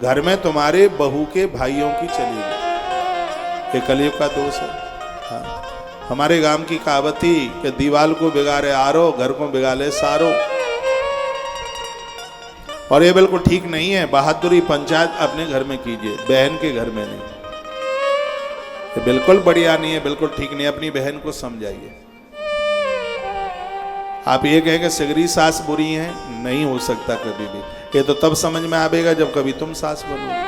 घर में तुम्हारे बहू के भाइयों की चलेगी। ये कलयुग का दोष है। हाँ। हमारे गांव की कहावत थी कि दीवाल को बिगाड़े आरो, घर को बिगाड़े सारो। और ये बिल्कुल ठीक नहीं है। बहादुरी पंचायत अपने घर में कीजिए, बहन के घर में नहीं। ये बिल्कुल बढ़िया नहीं है, बिल्कुल ठीक नहीं है। अपनी बहन को समझाइए। आप ये कहें कि सगरी सास बुरी है, नहीं हो सकता कभी भी। ये तो तब समझ में आएगा जब कभी तुम सास बनोगे,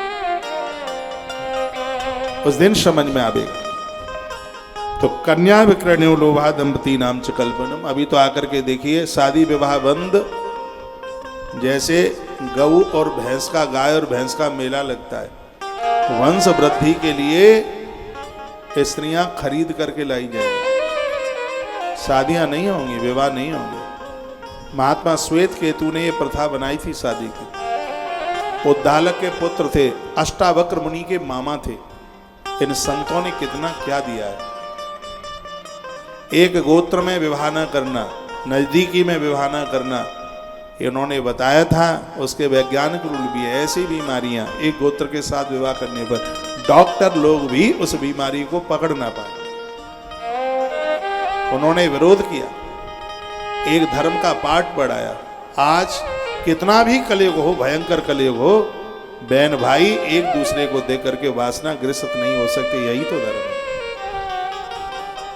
उस दिन समझ में आएगा। तो कन्या विक्रण्यो लोभा दंपति नाम च कल्पनम। अभी तो आकर के देखिए, शादी विवाह बंद, जैसे गऊ और भैंस का, गाय और भैंस का मेला लगता है। वंश वृद्धि के लिए स्त्रियां खरीद करके लाई जाएंगी, शादियां नहीं होंगी, विवाह नहीं होंगे। महात्मा श्वेत केतु ने यह प्रथा बनाई थी शादी की। उद्दालक के पुत्र थे, अष्टावक्र मुनि के मामा थे। इन संतों ने कितना क्या दिया है। एक गोत्र में विवाह न करना, नजदीकी में विवाह न करना, इन्होंने बताया था। उसके वैज्ञानिक रूल भी है। ऐसी बीमारियां एक गोत्र के साथ विवाह करने पर डॉक्टर लोग भी उस बीमारी को पकड़ ना पाए। उन्होंने विरोध किया, एक धर्म का पाठ पढ़ाया। आज कितना भी कलयुग हो, भयंकर कलयुग हो, बहन भाई एक दूसरे को देख करके वासना ग्रस्त नहीं हो सकते। यही तो धर्म है।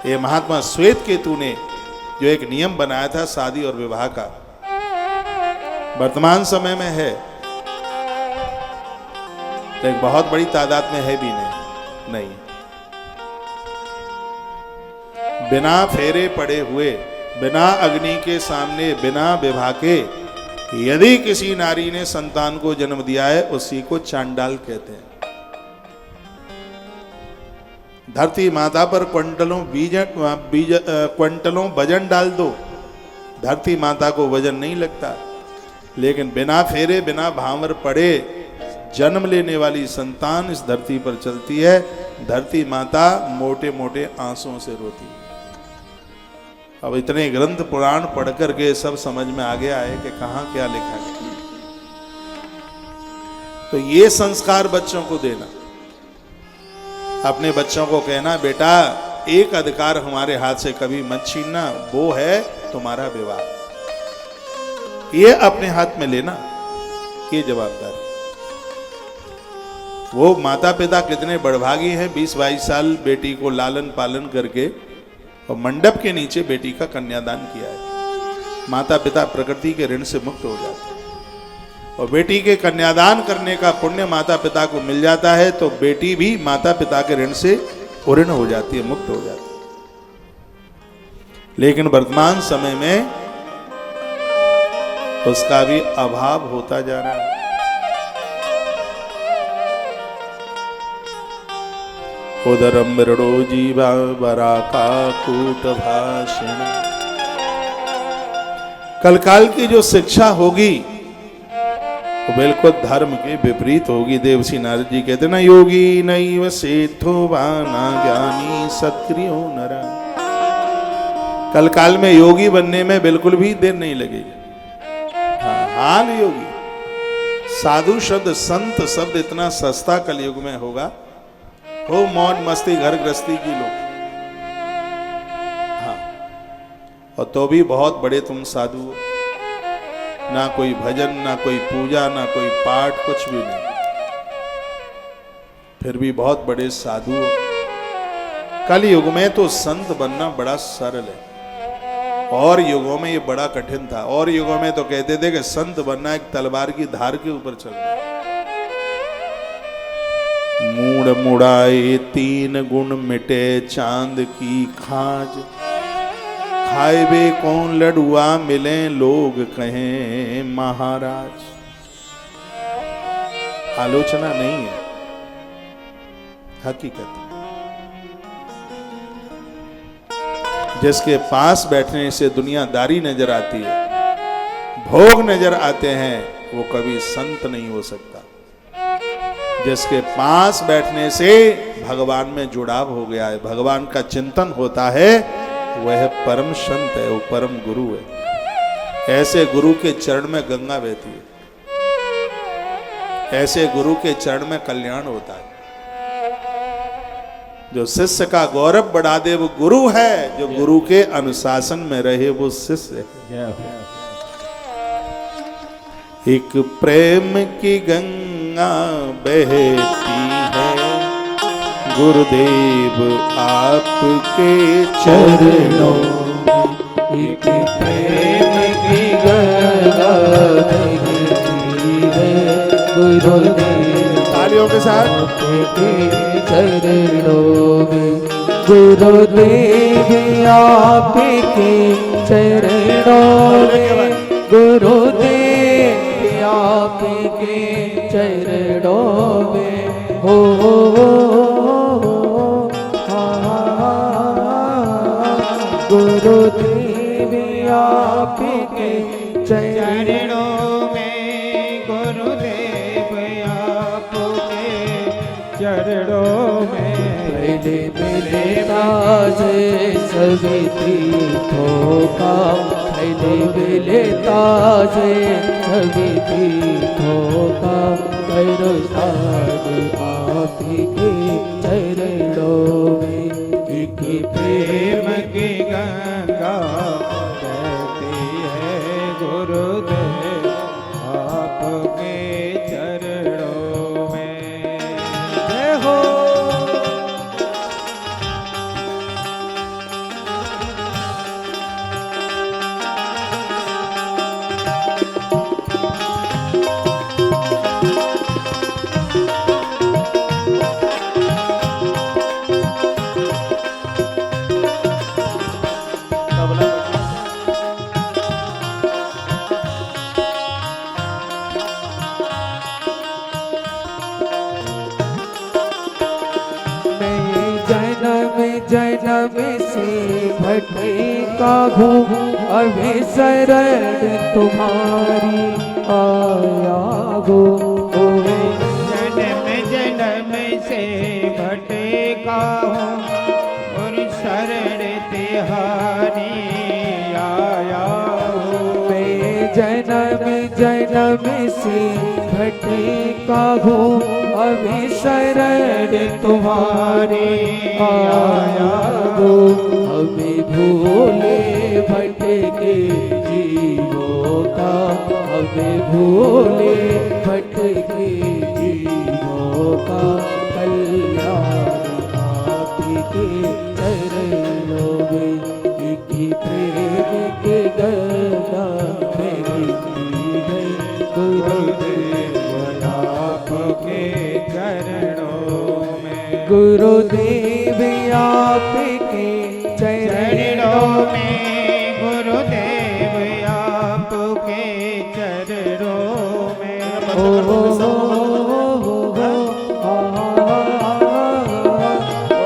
ये महात्मा श्वेत केतु ने जो एक नियम बनाया था शादी और विवाह का, वर्तमान समय में है, तो एक बहुत बड़ी तादाद में है भी नहीं। बिना फेरे पड़े हुए, बिना अग्नि के सामने, बिना विवाह के यदि किसी नारी ने संतान को जन्म दिया है, उसी को चांडाल कहते हैं। धरती माता पर क्विंटलों वजन डाल दो, धरती माता को वजन नहीं लगता। लेकिन बिना फेरे, बिना भांवर पड़े जन्म लेने वाली संतान इस धरती पर चलती है। धरती माता मोटे मोटे आंसुओं से रोती है। अब इतने ग्रंथ पुराण पढ़ करके सब समझ में आ गया है कि कहाँ क्या लिखा है। तो ये संस्कार बच्चों को देना, अपने बच्चों को कहना, बेटा एक अधिकार हमारे हाथ से कभी मत छीनना, वो है तुम्हारा विवाह। ये अपने हाथ में लेना, ये जवाबदारी। वो माता पिता कितने बड़भागी हैं, 20-22 साल बेटी को लालन पालन करके और मंडप के नीचे बेटी का कन्यादान किया है। माता पिता प्रकृति के ऋण से मुक्त हो जाते हैं और बेटी के कन्यादान करने का पुण्य माता पिता को मिल जाता है, तो बेटी भी माता पिता के ऋण से पूर्ण हो जाती है, मुक्त हो जाती है। लेकिन वर्तमान समय में उसका भी अभाव होता जा रहा है। उदरम मृडो जीवा बराका कूट भाषण। कलकाल की जो शिक्षा होगी वो बिल्कुल धर्म के विपरीत होगी। देवसी नारद जी कहते ना, योगी नैव सेठो वाना ज्ञानी सत्क्रियो नरा। कलकाल में योगी बनने में बिल्कुल भी देर नहीं लगेगी। हाल योगी, साधु शब्द, संत शब्द इतना सस्ता कलयुग में होगा। हो मौज मस्ती घर गृहस्थी की लोग, हाँ, और तो भी बहुत बड़े तुम साधु हो। ना कोई भजन, ना कोई पूजा, ना कोई पाठ, कुछ भी नहीं, फिर भी बहुत बड़े साधु हो। कलयुग में तो संत बनना बड़ा सरल है, और युगों में ये बड़ा कठिन था। और युगों में तो कहते थे कि संत बनना एक तलवार की धार के ऊपर चलना। मूड मुड़ाए 3 गुण मिटे चांद की खाज, खाए बे कौन लडुआ मिले लोग कहें महाराज। आलोचना नहीं है, हकीकत। जिसके पास बैठने से दुनियादारी नजर आती है, भोग नजर आते हैं, वो कभी संत नहीं हो सकता। जिसके पास बैठने से भगवान में जुड़ाव हो गया है, भगवान का चिंतन होता है, वह परम संत है, वो परम गुरु है। ऐसे गुरु के चरण में गंगा बहती है। ऐसे गुरु के चरण में कल्याण होता है। जो शिष्य का गौरव बढ़ा दे वो गुरु है, जो गुरु के अनुशासन में रहे वो शिष्य है। एक प्रेम की गंगा बहती है, गुरुदेव आपके चरणों में। एक प्रेम की गंगा बहती है, गुरुदेव तालियों के साथ आपके चरणों में। गुरुदेव आपके चरणों में, गुरुदेव आपके चरणों में। हो गुरुदेव आपके चरणों में, गुरुदेव आपके चरणों में। पहले मिले ताजे सभी तीर्थों का, पहले मिले ताजे सभी तीर्थों का। करो साध आपके चरणों में। एक प्रेम की गंगा बहती है, गुरुदेव आपके चरणों में। जय हो। जन्म से भटका हूँ, अभी शरण तुम्हारी आया हो। जन्म जन्म से भटका हूँ और शरण तिहारी आया हो। मैं जन्म जन्म से भटका हूँ, अभी शरण तुम्हारे आया हो। हमें भूले भटके जीवों का, हमें भूले भटके जीवों का। कल्याण आपके चरणों में। एक प्रेम के गंगा बहती है, गुरुदेव आपके चरणों में। गुरुदेव आपके चरणों में, गुरुदेव आपके चरणों में।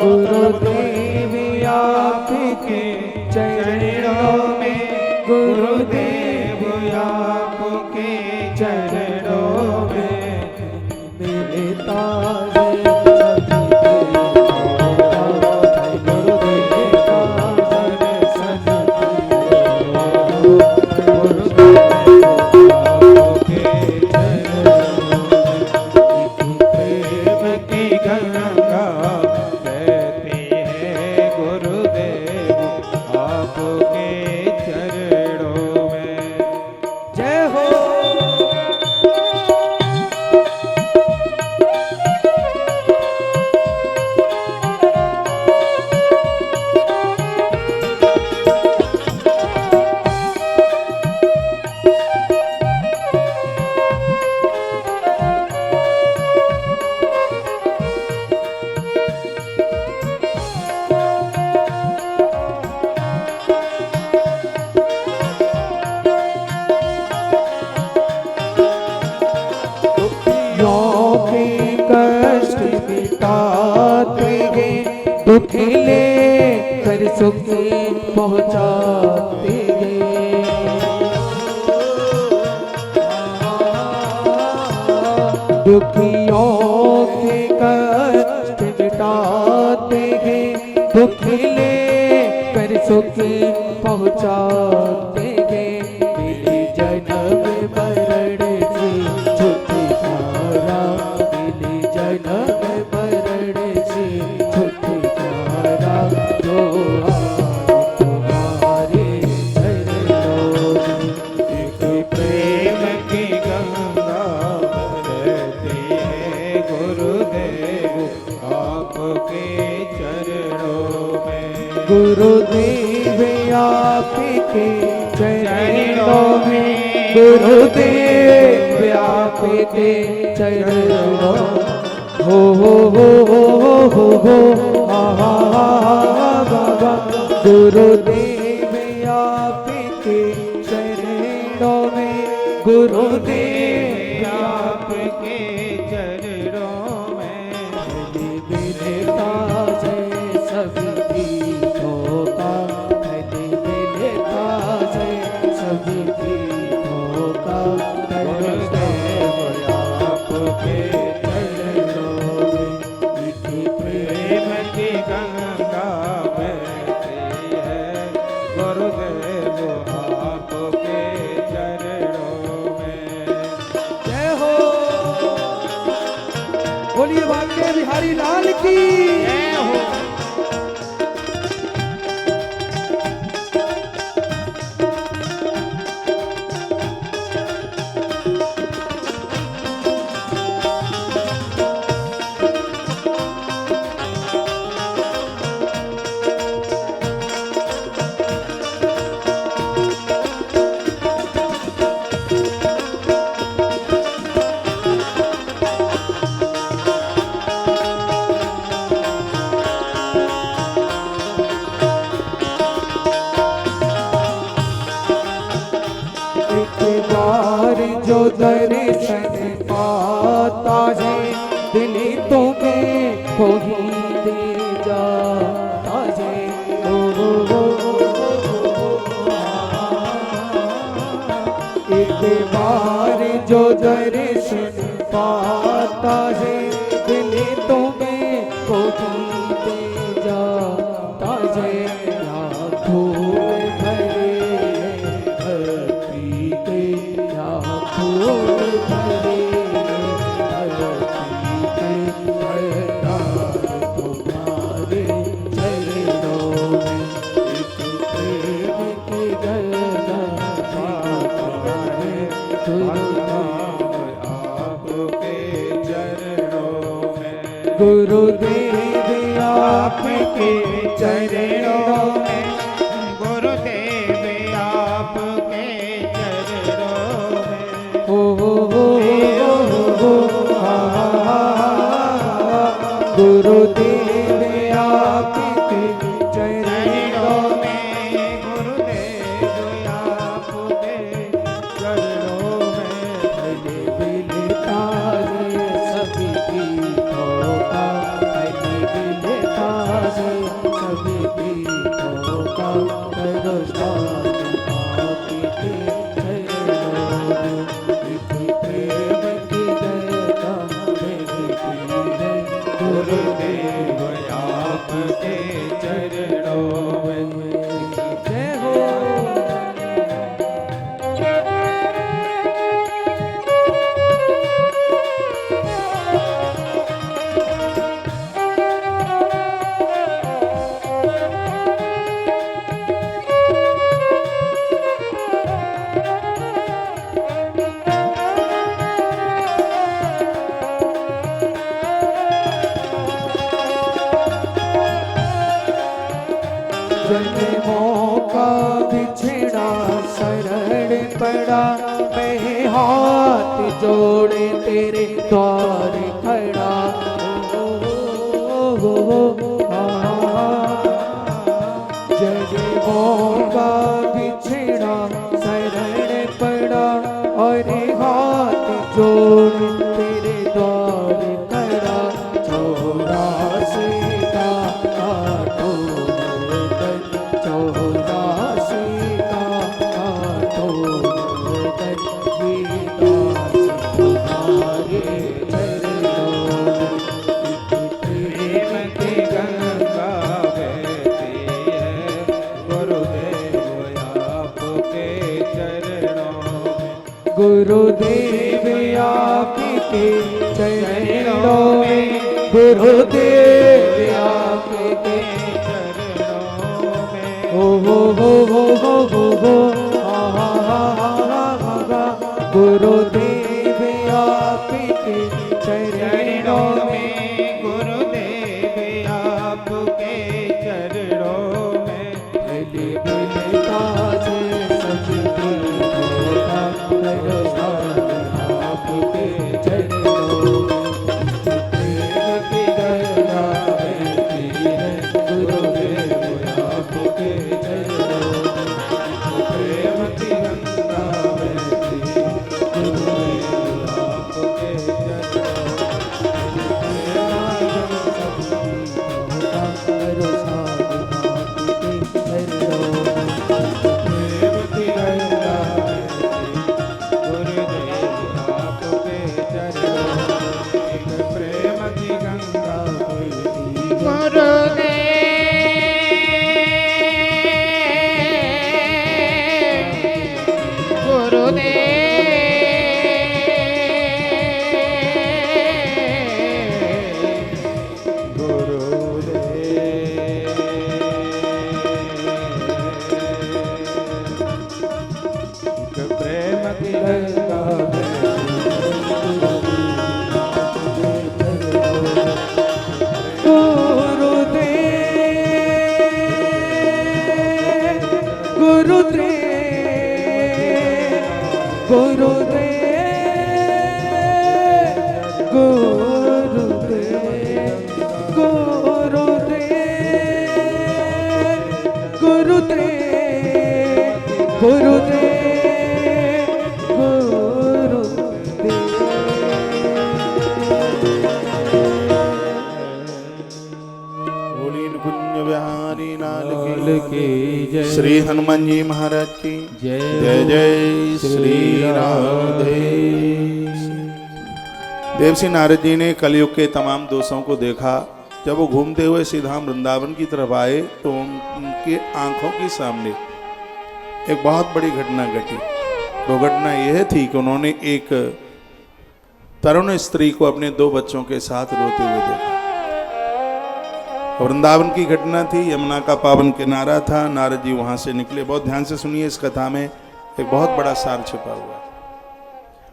गुरुदेव आपके चरणों में, गुरुदेव आपके चरणों में। मिलता दुख ले कर सुख पहुँचाते गए। दुखियों के कष्ट मिटाते गए, दुख ले कर सुख पहुँचाते गए। मेरे जन्म मरण से छुटकारा जन्म मरण से छुटकारा जो आए तुम्हारे चरणों में। एक प्रेम की गंगा बहती है गुरुदेव आपके चरणों में। गुरुदेव आपके चरणों में, गुरुदेव आपके चरणों हो बाबा। गुरुदेव आपके चरणों में, गुरुदेव आपके चरणों में मिलता है सभी गीतों का, मिलता है सभी गीतों का। गुरुदेव आपके चरणों में मीठी प्रेम की गंगा बहती है गुरुदेव आपके चरणों में। जय हो, बोलिए भाग्य बिहारी लाल की जय हो। एक बार जो दर्शन पाता है, दिल तुम्हें खो ही दे जाता है। एक बार जो दर्शन पाता है, दिल तुम्हें खो ही दे जाता है। आँखों में भरे भक्ति के, आँखों में भरे भक्ति के भंडार तुम्हारे चरणों में। एक प्रेम की गंगा तुम्हारे आपके चरणों में। गुरुदेव आपके चरणों में, गुरुदेव आपके चरणों में। गुरुदेव आपके चरणों चरणों में गुरुदेव आपके चरणों में। मिलता है सभी गीतों का, मिलता है सभी गीतों का। करो शांति आपके चरणों में, एक प्रेम की गंगा बहती है गुरुदेव आपके चरणों में। जय हो। जन्मों का बिछड़ा शरण पड़ा, मैं हाथ जोड़े तेरे द्वार खड़ा। जन्मों का बिछड़ा शरण पड़ा, और हाथ जोड़े तेरे द्वार खड़ा। चौरासी का काटो गर्दन, चौरासी का काटो गर्दन, गीता तुम्हारे चरण गुरुदेव आपके चरणों में हो हा हा हा हा हा गुरुदेव आपके चरणों में गुरुदेव आपके चरणों में भले भले ताज सजदे होता करो आपके चरणों में प्रेम की गंगा बहती है गुरुदेव आपके चरणों में प्रेम की गंगा बहती गुरुदेव आपके बोली कुंज बिहारी लाल लाल की जय। श्री हनुमान जी महाराज की जय जय जय श्री राधे। देवसी नारद जी ने कलयुग के तमाम दोषों को देखा। जब वो घूमते हुए सीधा वृंदावन की तरफ आए तो उनके आंखों के सामने एक बहुत बड़ी घटना घटी। वो घटना यह थी कि उन्होंने एक तरुण स्त्री को अपने 2 बच्चों के साथ रोते हुए देखा। वृंदावन की घटना थी, यमुना का पावन किनारा था। नारद जी वहां से निकले। बहुत ध्यान से सुनिए, इस कथा में एक बहुत बड़ा सार छिपा हुआ है।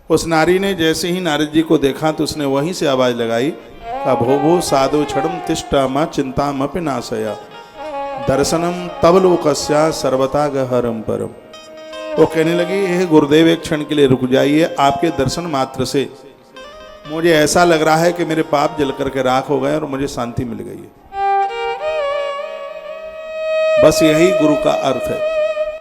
उस नारी ने जैसे ही नारद जी को देखा तो उसने वहीं से आवाज लगाई, का भो भो साधु छड़म तिष्ठा मा चिंता मपि नाशया दर्शनम तब लोकस्या सर्वता गहरम परम। वो कहने लगी, हे गुरुदेव एक क्षण के लिए रुक जाइए। आपके दर्शन मात्र से मुझे ऐसा लग रहा है कि मेरे पाप जल करके राख हो गए और मुझे शांति मिल गई है। बस यही गुरु का अर्थ है।